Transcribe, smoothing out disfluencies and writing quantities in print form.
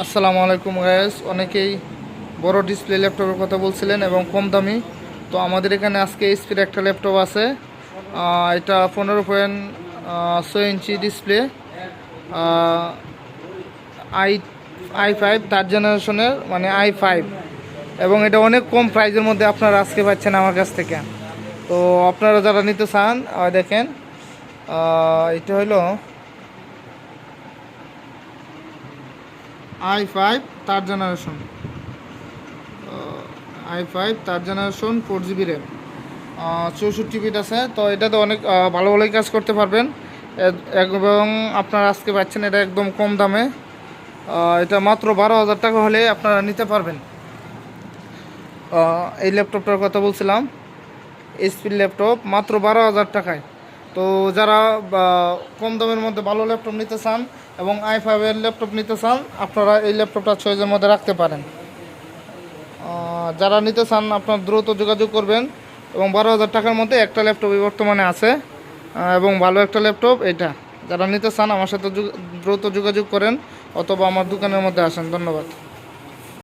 আসসালামু আলাইকুম গাইস। অনেকেই বড় ডিসপ্লে ল্যাপটপের কথা বলছিলেন এবং কম দামি। তো আমাদের এখানে আজকে এইচপির একটা ল্যাপটপ আছে। এটা 15.6 inch display, I i5 third জেনারেশনের, মানে i5। এবং এটা অনেক কম প্রাইসের মধ্যে আপনারা আজকে পাচ্ছেন আমার কাছ থেকে। তো আপনারা যারা নিতে চান দেখেন, এটা হলো i5 third generation, i5 third generation 4 GB RAM, 64 bit আছে। তো এটাতে অনেক ভালো ভালোই কাজ করতে পারবেন। এবং আপনারা আজকে পাচ্ছেন এটা একদম কম দামে। এটা মাত্র 12,000 টাকা হলে আপনারা নিতে পারবেন। এই ল্যাপটপটার কথা বলছিলাম, এইচপির ল্যাপটপ মাত্র 12,000 টাকায়। তো যারা কম দামের মধ্যে ভালো ল্যাপটপ নিতে চান এবং i5-এর ল্যাপটপ নিতে চান, আপনারা এই ল্যাপটপটা চয়েসের মধ্যে রাখতে পারেন। যারা নিতে চান আপনার দ্রুত যোগাযোগ করবেন। এবং 12,000 টাকার মধ্যে একটা ল্যাপটপই বর্তমানে আছে, এবং ভালো একটা ল্যাপটপ এটা। যারা নিতে চান আমার সাথে দ্রুত যোগাযোগ করেন অথবা আমার দোকানের মধ্যে আসেন। ধন্যবাদ।